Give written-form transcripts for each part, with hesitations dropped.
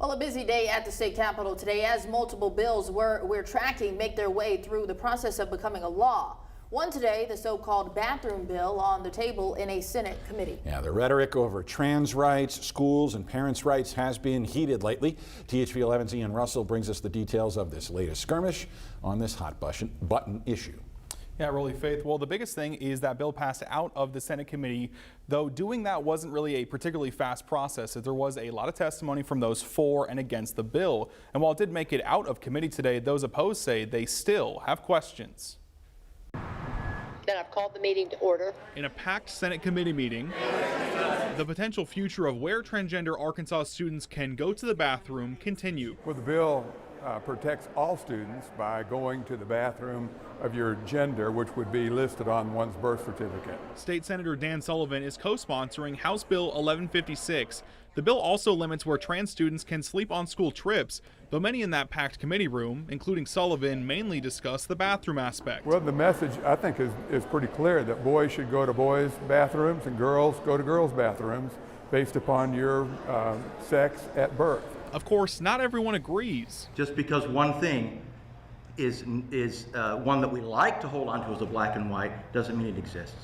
Well, a busy day at the state capitol today as multiple bills we're tracking make their way through the process of becoming a law. One today, the so-called bathroom bill on the table in a Senate committee. Yeah, the rhetoric over trans rights, schools, and parents' rights has been heated lately. THV 11's Ian Russell brings us the details of this latest skirmish on this hot button issue. Yeah, really, Faith. Well, the biggest thing is that bill passed out of the Senate committee, though doing that wasn't really a particularly fast process, as there was a lot of testimony from those for and against the bill. And while it did make it out of committee today, those opposed say they still have questions. Then I've called the meeting to order. In a packed Senate committee meeting, the potential future of where transgender Arkansas students can go to the bathroom continued. Well, the bill protects all students by going to the bathroom of your gender, which would be listed on one's birth certificate. State Senator Dan Sullivan is co-sponsoring House Bill 1156. The bill also limits where trans students can sleep on school trips, though many in that packed committee room, including Sullivan, mainly discuss the bathroom aspect. Well, the message, I think, is pretty clear that boys should go to boys' bathrooms and girls go to girls' bathrooms based upon your sex at birth. Of course, not everyone agrees. Just because one thing is one that we like to hold on to as a black and white doesn't mean it exists.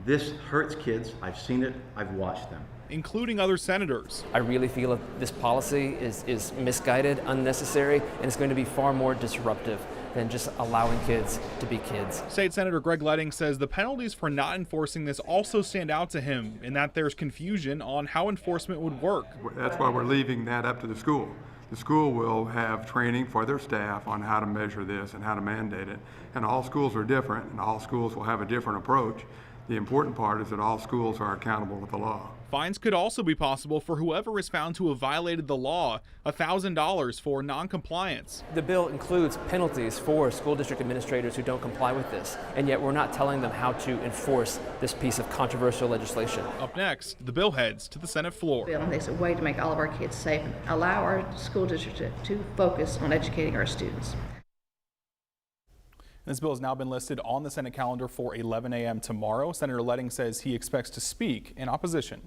This hurts kids. I've seen it. I've watched them. Including other senators. I really feel that this policy is misguided, unnecessary, and it's going to be far more disruptive than just allowing kids to be kids. State Senator Greg Leding says the penalties for not enforcing this also stand out to him, in that there's confusion on how enforcement would work. That's why we're leaving that up to the school. The school will have training for their staff on how to measure this and how to mandate it. And all schools are different, and all schools will have a different approach. The important part is that all schools are accountable with the law. Fines could also be possible for whoever is found to have violated the law, $1,000 for non-compliance. The bill includes penalties for school district administrators who don't comply with this, and yet we're not telling them how to enforce this piece of controversial legislation. Up next, the bill heads to the Senate floor. It's a way to make all of our kids safe and allow our school district to focus on educating our students. This bill has now been listed on the Senate calendar for 11 a.m. tomorrow. Senator Leding says he expects to speak in opposition.